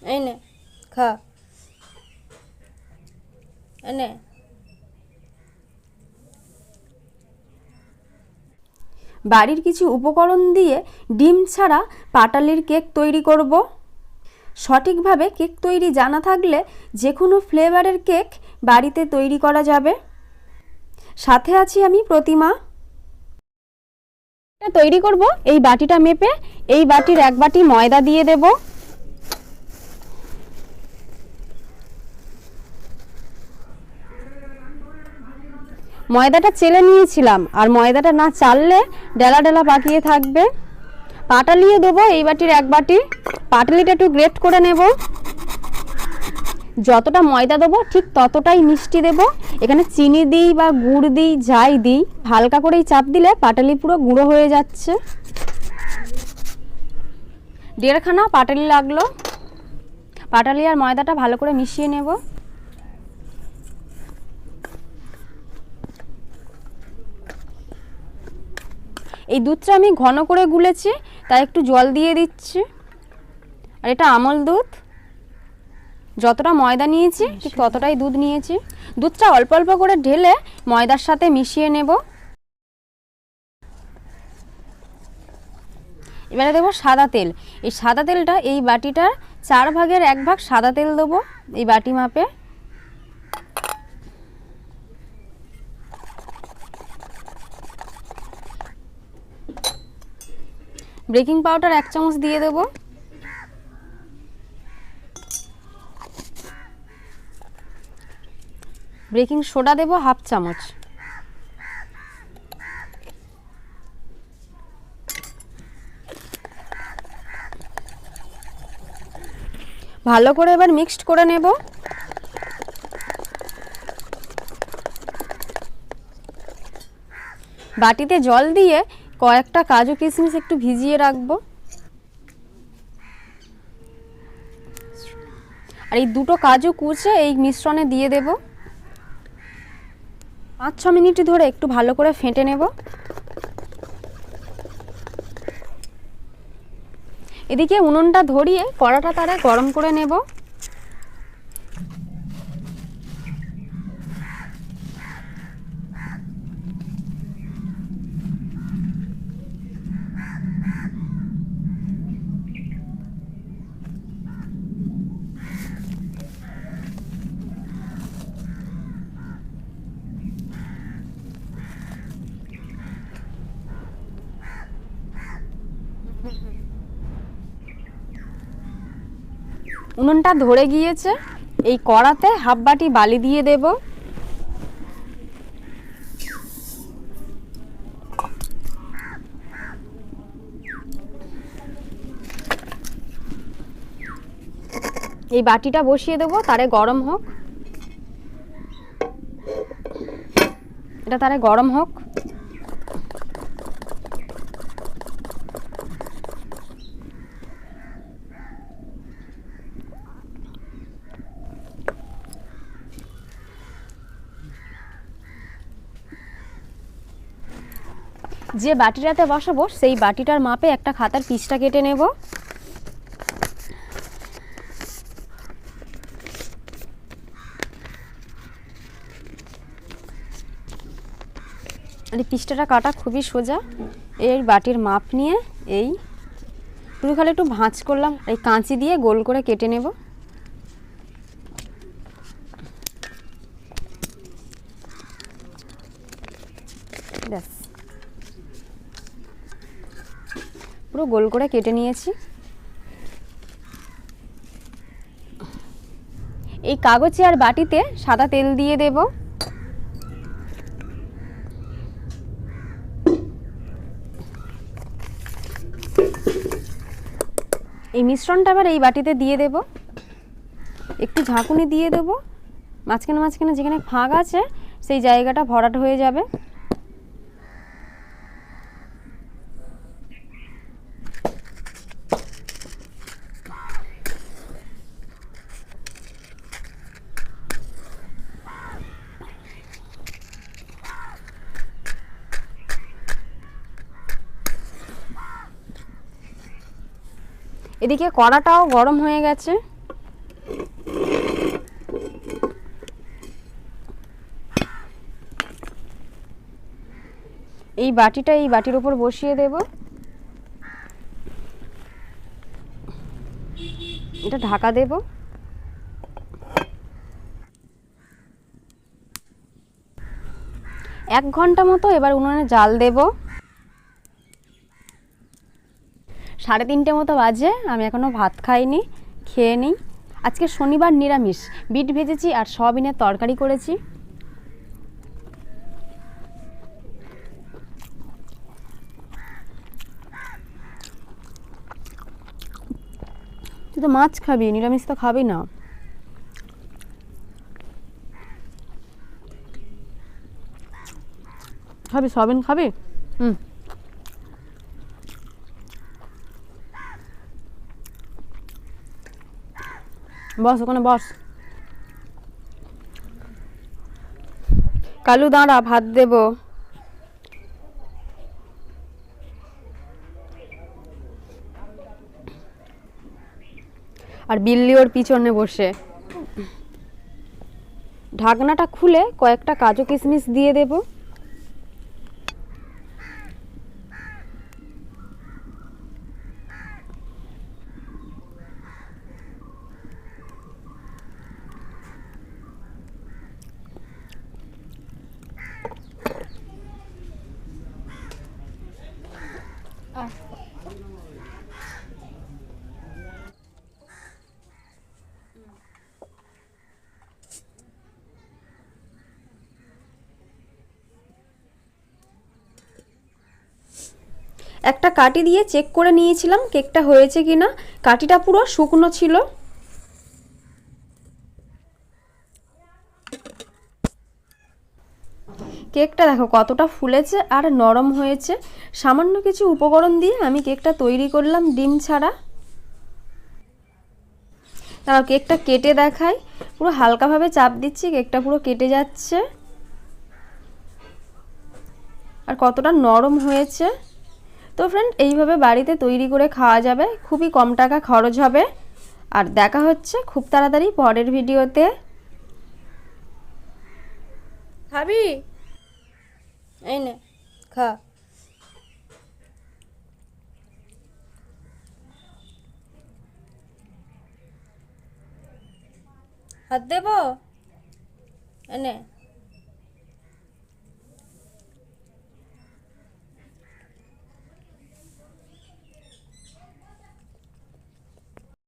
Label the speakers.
Speaker 1: এই নে খা, এনে বাড়ির কিছু উপকরণ দিয়ে ডিম ছাড়া পাটালির কেক তৈরি করব। সঠিকভাবে কেক তৈরি জানা থাকলে যে কোনো ফ্লেভারের কেক বাড়িতে তৈরি করা যাবে। সাথে আছি আমি প্রতিমা। তৈরি করব এই বাটিটা মেপে এই বাটির 1 বাটি ময়দা দিয়ে দেব। ময়দাটা চেলে নিয়েছিলাম, আর ময়দাটা না চাললে ডেলা ডেলা পাকিয়ে থাকবে। পাটালিও দেবো এই বাটির 1 বাটি। পাটালিটা একটু গ্রেট করে নেব। যতটা ময়দা দেবো ঠিক ততটাই মিষ্টি দেব। এখানে চিনি দিই বা গুড় দিই, যাই দিই, হালকা করেই চাপ দিলে পাটালি পুরো গুঁড়ো হয়ে যাচ্ছে। 1.5 খানা পাটালি লাগলো। পাটালি আর ময়দাটা ভালো করে মিশিয়ে নেব। এই দুধটা আমি ঘন করে গুলেছি, তাই একটু জল দিয়ে দিচ্ছি। আর এটা আমল দুধ। যতটা ময়দা নিয়েছি ঠিক ততটাই দুধ নিয়েছি। দুধটা অল্প অল্প করে ঢেলে ময়দার সাথে মিশিয়ে নেব। এবারে দেবো সাদা তেল। এই সাদা তেলটা এই বাটিটার 4 ভাগের 1 ভাগ সাদা তেল দেবো এই বাটি মাপে। বেকিং পাউডার 1 চামচ দিয়ে দেবো। বেকিং সোডা দেবো 1/2 চামচ। ভালো করে এবার মিক্সড করে নেব। বাটিতে জল দিয়ে কয়েকটা কাজু কিশমিশ একটু ভিজিয়ে রাখবো। আর এই 2টো কাজু কুচে এই মিশ্রণে দিয়ে দেব। 5-6 মিনিট ধরে একটু ভালো করে ফেটে নেব। এদিকে উনুনটা ধরিয়ে কড়াটা তারে গরম করে নেব। উনুনটা ধরে গিয়েছে। এই কড়াতে 1/2 বাটি বালি দিয়ে দেব। এই বাটিটা বসিয়ে দেব, তারে গরম হোক। এটা তারে গরম হোক। যে বাটিটাতে বসাবো সেই বাটিটার মাপে একটা খাতার পিসটা কেটে নেব। আর এই পিসটা কাটা খুবই সোজা। এই বাটির মাপ নিয়ে এই পুরো খালি একটু ভাঁজ করলাম, এই কাঁচি দিয়ে গোল করে কেটে নেব। ব্যাস, পুরো গোল করে কেটে নিয়েছি। এই কাগজে আর বাটিতে সাদা তেল দিয়ে দেব। এই মিশ্রণটা আবার এই বাটিতে দিয়ে দেব। একটু ঝাঁকুনি দিয়ে দেব। মাঝখানে মাঝখানে যেখানে ফাঁক আছে সেই জায়গাটা ভরাট হয়ে যাবে। এদিকে কড়াটাও গরম হয়ে গেছে। এই বাটিটা এই বাটির ওপর বসিয়ে দেব। এটা ঢাকা দেব। 1 ঘন্টা মতো এবার উনুনে জাল দেব। 3:30 মতো বাজে, আমি এখনো ভাত খাইনি, খেয়ে নিই। আজকে শনিবার, নিরামিষ। বিট ভেজেছি আর সয়াবিনের তরকারি করেছি। তুই তো মাছ খাবি, নিরামিষ তো খাবি না। খাবি সয়াবিন খাবি? বস ওখানে বস। কালু দাঁড়া, ভাত দেব। আর বিল্লি ওর পিছনে বসে। ঢাকনাটা খুলে কয়েকটা কাজু কিশমিশ দিয়ে দেব। একটা কাঠি দিয়ে চেক করে নিয়েছিলাম কেকটা হয়েছে কিনা। কাঠিটা পুরো শুকনো ছিল। কেকটা দেখো কতটা ফুলেছে আর নরম হয়েছে। সামান্য কিছু উপকরণ দিয়ে আমি কেকটা তৈরি করলাম ডিম ছাড়া। তাও কেকটা কেটে দেখাই। পুরো হালকাভাবে চাপ দিচ্ছি, কেকটা পুরো কেটে যাচ্ছে। আর কতটা নরম হয়েছে। তো ফ্রেন্ড, এইভাবে বাড়িতে তৈরি করে খাওয়া যাবে, খুবই কম টাকা খরচ হবে। আর দেখা হচ্ছে খুব তাড়াতাড়ি পরের ভিডিওতে। খাবি? এই নে খা। হাত দেবো? এনে